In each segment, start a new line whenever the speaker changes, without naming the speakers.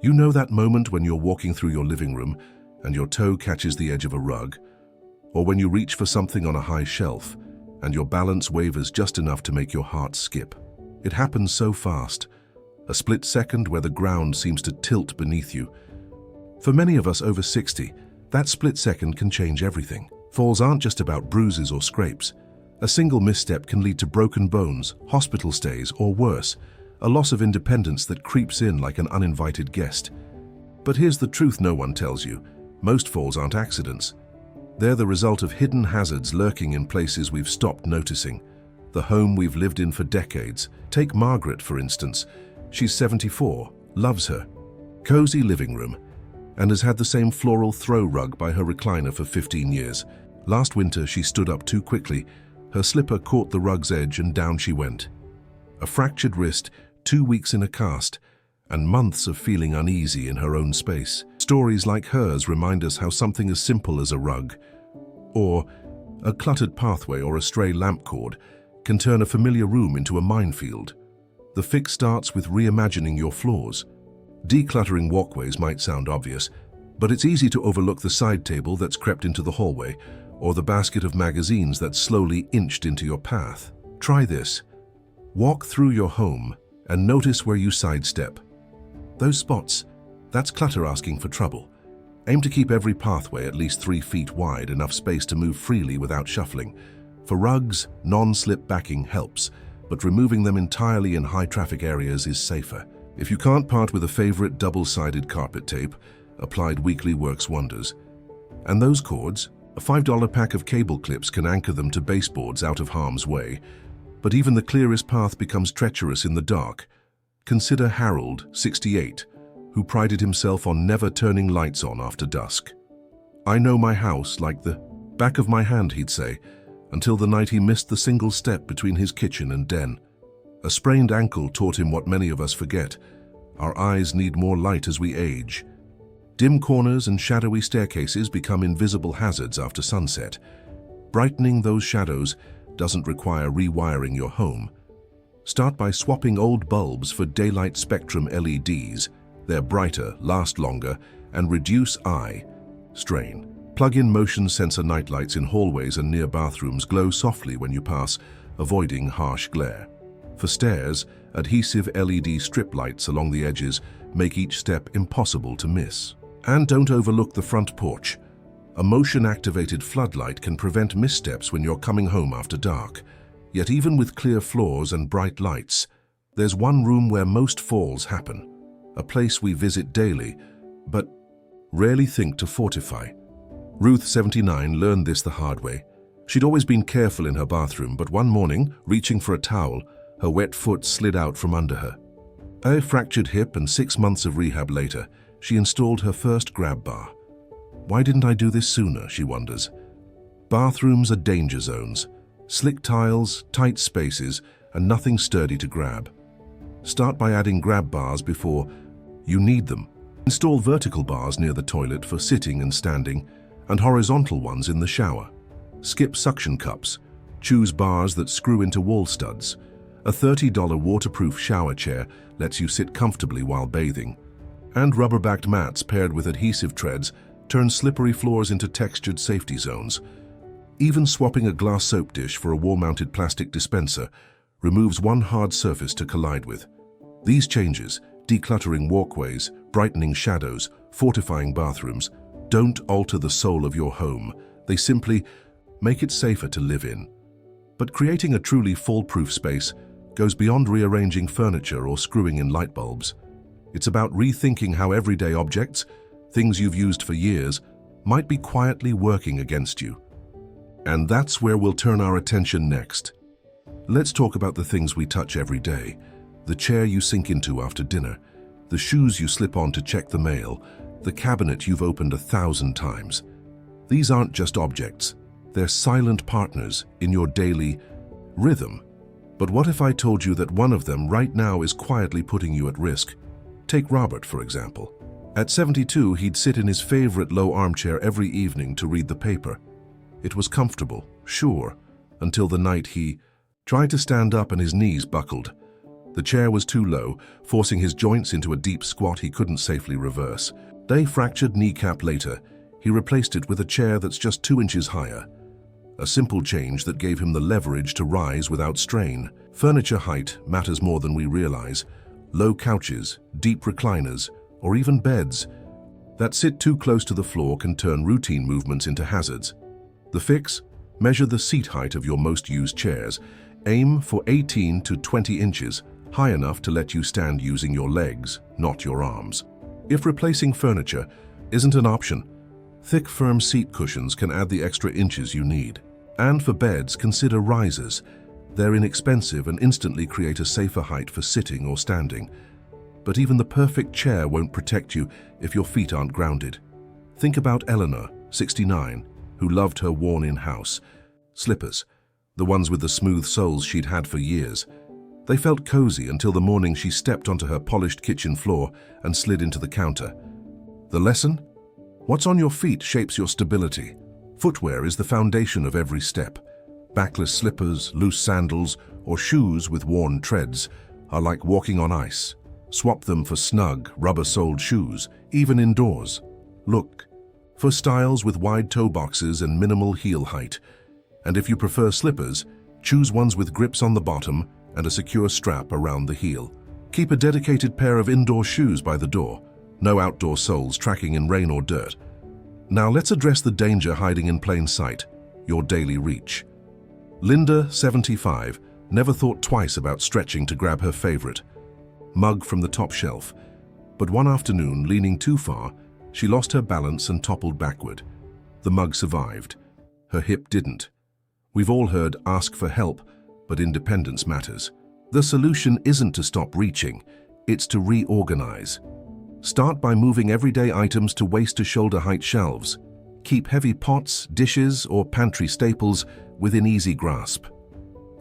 You know that moment when you're walking through your living room and your toe catches the edge of a rug, or when you reach for something on a high shelf and your balance wavers just enough to make your heart skip. It happens so fast, a split second where the ground seems to tilt beneath you. For many of us over 60, that split second can change everything. Falls aren't just about bruises or scrapes. A single misstep can lead to broken bones, hospital stays, or worse, a loss of independence that creeps in like an uninvited guest. But here's the truth no one tells you. Most falls aren't accidents. They're the result of hidden hazards lurking in places we've stopped noticing. The home we've lived in for decades. Take Margaret, for instance. She's 74, loves her cozy living room, and has had the same floral throw rug by her recliner for 15 years. Last winter, she stood up too quickly. Her slipper caught the rug's edge and down she went. A fractured wrist, 2 weeks in a cast, and months of feeling uneasy in her own space. Stories like hers remind us how something as simple as a rug, or a cluttered pathway or a stray lamp cord, can turn a familiar room into a minefield. The fix starts with reimagining your floors. Decluttering walkways might sound obvious, but it's easy to overlook the side table that's crept into the hallway, or the basket of magazines that's slowly inched into your path. Try this. Walk through your home and notice where you sidestep. Those spots, that's clutter asking for trouble. Aim to keep every pathway at least 3 feet wide, enough space to move freely without shuffling. For rugs, non-slip backing helps, but removing them entirely in high-traffic areas is safer. If you can't part with a favorite double-sided carpet tape, Applied Weekly works wonders. And those cords, a $5 pack of cable clips can anchor them to baseboards out of harm's way. But even the clearest path becomes treacherous in the dark. Consider Harold, 68, who prided himself on never turning lights on after dusk. "I know my house like the back of my hand," he'd say, until the night he missed the single step between his kitchen and den. A sprained ankle taught him what many of us forget. Our eyes need more light as we age. Dim corners and shadowy staircases become invisible hazards after sunset. Brightening those shadows doesn't require rewiring your home. Start by swapping old bulbs for daylight spectrum LEDs. They're brighter, last longer, and reduce eye strain. Plug-in motion sensor nightlights in hallways and near bathrooms glow softly when you pass, avoiding harsh glare. For stairs, adhesive LED strip lights along the edges make each step impossible to miss. And don't overlook the front porch. A motion-activated floodlight can prevent missteps when you're coming home after dark. Yet even with clear floors and bright lights, there's one room where most falls happen. A place we visit daily, but rarely think to fortify. Ruth, 79, learned this the hard way. She'd always been careful in her bathroom, but one morning, reaching for a towel, her wet foot slid out from under her. A fractured hip and 6 months of rehab later, she installed her first grab bar. Why didn't I do this sooner, she wonders. Bathrooms are danger zones. Slick tiles, tight spaces, and nothing sturdy to grab. Start by adding grab bars before you need them. Install vertical bars near the toilet for sitting and standing, and horizontal ones in the shower. Skip suction cups. Choose bars that screw into wall studs. A $30 waterproof shower chair lets you sit comfortably while bathing. And rubber-backed mats paired with adhesive treads turn slippery floors into textured safety zones. Even swapping a glass soap dish for a wall-mounted plastic dispenser removes one hard surface to collide with. These changes, decluttering walkways, brightening shadows, fortifying bathrooms, don't alter the soul of your home. They simply make it safer to live in. But creating a truly fall-proof space goes beyond rearranging furniture or screwing in light bulbs. It's about rethinking how everyday objects, things you've used for years, might be quietly working against you. And that's where we'll turn our attention next. Let's talk about the things we touch every day. The chair you sink into after dinner, the shoes you slip on to check the mail, the cabinet you've opened 1,000 times. These aren't just objects. They're silent partners in your daily rhythm. But what if I told you that one of them right now is quietly putting you at risk? Take Robert, for example. At 72, he'd sit in his favorite low armchair every evening to read the paper. It was comfortable, sure, until the night he tried to stand up and his knees buckled. The chair was too low, forcing his joints into a deep squat he couldn't safely reverse. A fractured kneecap later, he replaced it with a chair that's just 2 inches higher. A simple change that gave him the leverage to rise without strain. Furniture height matters more than we realize. Low couches, deep recliners, or even beds that sit too close to the floor can turn routine movements into hazards. The fix? Measure the seat height of your most used chairs. Aim for 18 to 20 inches, high enough to let you stand using your legs, not your arms. If replacing furniture isn't an option, thick, firm seat cushions can add the extra inches you need. And for beds, consider risers. They're inexpensive and instantly create a safer height for sitting or standing. But even the perfect chair won't protect you if your feet aren't grounded. Think about Eleanor, 69, who loved her worn-in house slippers, the ones with the smooth soles she'd had for years. They felt cozy until the morning she stepped onto her polished kitchen floor and slid into the counter. The lesson? What's on your feet shapes your stability. Footwear is the foundation of every step. Backless slippers, loose sandals, or shoes with worn treads are like walking on ice. Swap them for snug, rubber-soled shoes, even indoors. Look for styles with wide toe boxes and minimal heel height. And if you prefer slippers, choose ones with grips on the bottom and a secure strap around the heel. Keep a dedicated pair of indoor shoes by the door. No outdoor soles tracking in rain or dirt. Now let's address the danger hiding in plain sight, your daily reach. Linda, 75, never thought twice about stretching to grab her favorite mug from the top shelf. But one afternoon, leaning too far, she lost her balance and toppled backward. The mug survived. Her hip didn't. We've all heard ask for help, but independence matters. The solution isn't to stop reaching, it's to reorganize. Start by moving everyday items to waist-to-shoulder height shelves. Keep heavy pots, dishes, or pantry staples within easy grasp.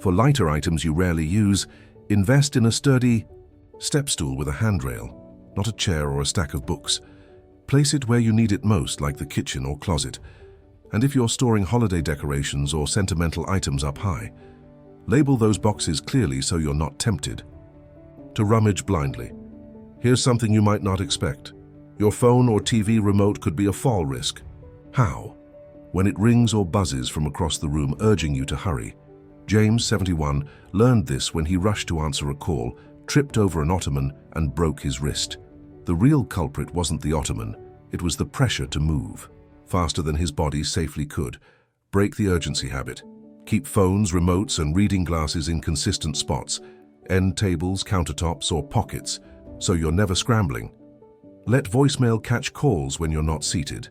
For lighter items you rarely use, invest in a sturdy step stool with a handrail, not a chair or a stack of books. Place it where you need it most, like the kitchen or closet. And if you're storing holiday decorations or sentimental items up high, label those boxes clearly so you're not tempted to rummage blindly. Here's something you might not expect. Your phone or TV remote could be a fall risk. How? When it rings or buzzes from across the room urging you to hurry. James, 71, learned this when he rushed to answer a call, tripped over an ottoman and broke his wrist. The real culprit wasn't the ottoman, it was the pressure to move faster than his body safely could. Break the urgency habit. Keep phones, remotes, and reading glasses in consistent spots, end tables, countertops, or pockets, so you're never scrambling. Let voicemail catch calls when you're not seated.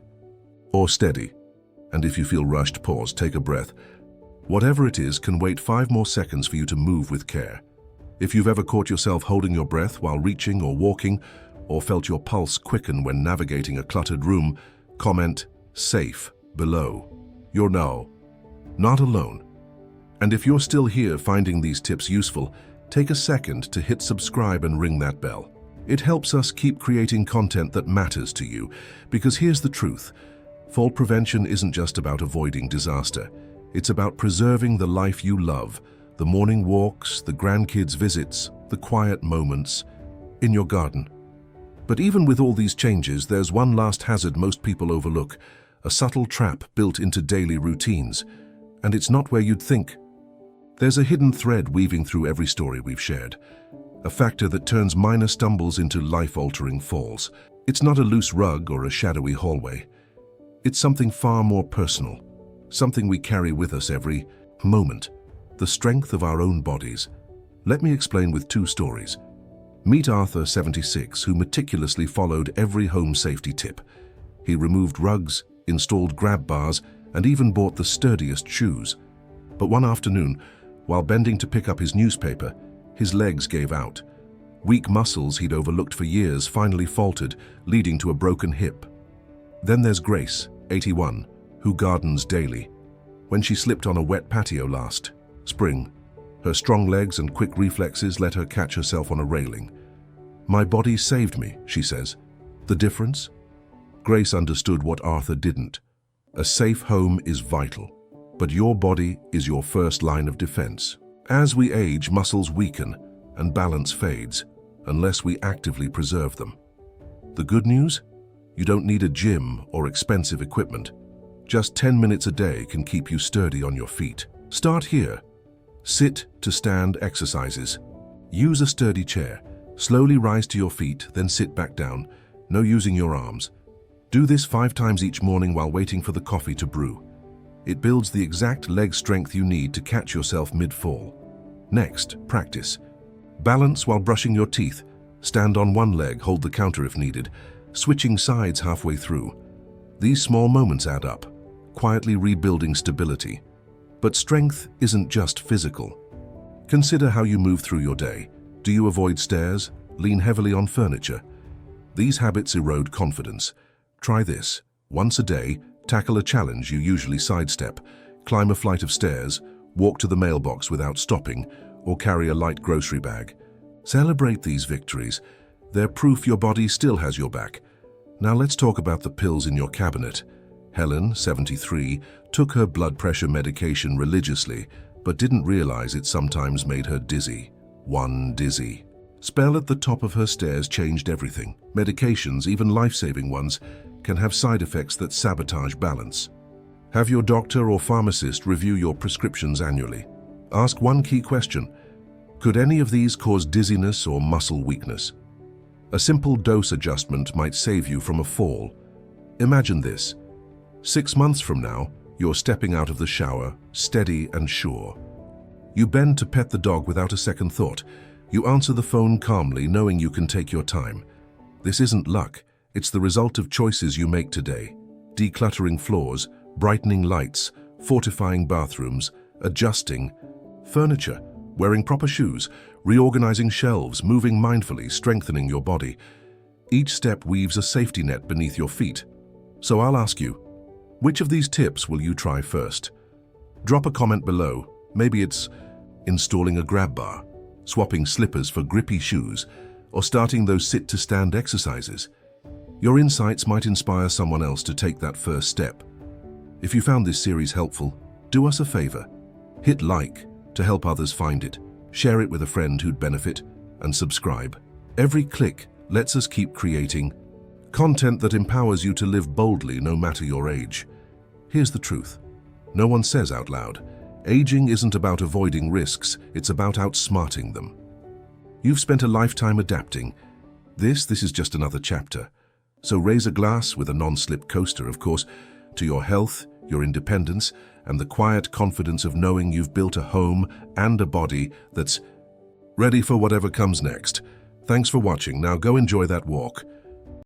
Or steady. And if you feel rushed, pause, take a breath. Whatever it is can wait 5 more seconds for you to move with care. If you've ever caught yourself holding your breath while reaching or walking, or felt your pulse quicken when navigating a cluttered room, comment "safe" below. You're now not alone. And if you're still here finding these tips useful, take a second to hit subscribe and ring that bell. It helps us keep creating content that matters to you, because here's the truth. Fall prevention isn't just about avoiding disaster. It's about preserving the life you love, the morning walks, the grandkids' visits, the quiet moments in your garden. But even with all these changes, there's one last hazard most people overlook, a subtle trap built into daily routines. And it's not where you'd think. There's a hidden thread weaving through every story we've shared, a factor that turns minor stumbles into life-altering falls. It's not a loose rug or a shadowy hallway. It's something far more personal, something we carry with us every moment, the strength of our own bodies. Let me explain with 2 stories. Meet Arthur, 76, who meticulously followed every home safety tip. He removed rugs, installed grab bars, and even bought the sturdiest shoes. But one afternoon, while bending to pick up his newspaper, his legs gave out. Weak muscles he'd overlooked for years finally faltered, leading to a broken hip. Then there's Grace, 81, who gardens daily. When she slipped on a wet patio last spring, her strong legs and quick reflexes let her catch herself on a railing. "My body saved me," she says. The difference? Grace understood what Arthur didn't. A safe home is vital, but your body is your first line of defense. As we age, muscles weaken, and balance fades unless we actively preserve them. The good news? You don't need a gym or expensive equipment. Just 10 minutes a day can keep you sturdy on your feet. Start here. Sit to stand exercises. Use a sturdy chair. Slowly rise to your feet, then sit back down. No using your arms. Do this 5 times each morning while waiting for the coffee to brew. It builds the exact leg strength you need to catch yourself mid-fall. Next, practice. Balance while brushing your teeth. Stand on one leg, hold the counter if needed, switching sides halfway through. These small moments add up, quietly rebuilding stability. But strength isn't just physical. Consider how you move through your day. Do you avoid stairs? Lean heavily on furniture? These habits erode confidence. Try this. Once a day, tackle a challenge you usually sidestep. Climb a flight of stairs, walk to the mailbox without stopping, or carry a light grocery bag. Celebrate these victories. They're proof your body still has your back. Now let's talk about the pills in your cabinet. Helen, 73, took her blood pressure medication religiously, but didn't realize it sometimes made her dizzy. Dizzy. Spell at the top of her stairs changed everything. Medications, even life-saving ones, can have side effects that sabotage balance. Have your doctor or pharmacist review your prescriptions annually. Ask one key question. Could any of these cause dizziness or muscle weakness? A simple dose adjustment might save you from a fall. Imagine this. 6 months from now, you're stepping out of the shower, steady and sure. You bend to pet the dog without a second thought. You answer the phone calmly, knowing you can take your time. This isn't luck. It's the result of choices you make today. Decluttering floors, brightening lights, fortifying bathrooms, adjusting furniture, wearing proper shoes, reorganizing shelves, moving mindfully, strengthening your body. Each step weaves a safety net beneath your feet. So I'll ask you, which of these tips will you try first? Drop a comment below. Maybe it's installing a grab bar, swapping slippers for grippy shoes, or starting those sit-to-stand exercises. Your insights might inspire someone else to take that first step. If you found this series helpful, do us a favor. Hit like to help others find it, share it with a friend who'd benefit, and subscribe. Every click lets us keep creating content that empowers you to live boldly no matter your age. Here's the truth. No one says out loud, aging isn't about avoiding risks, it's about outsmarting them. You've spent a lifetime adapting. This is just another chapter. So raise a glass with a non-slip coaster, of course, to your health, your independence, and the quiet confidence of knowing you've built a home and a body that's ready for whatever comes next. Thanks for watching. Now go enjoy that walk.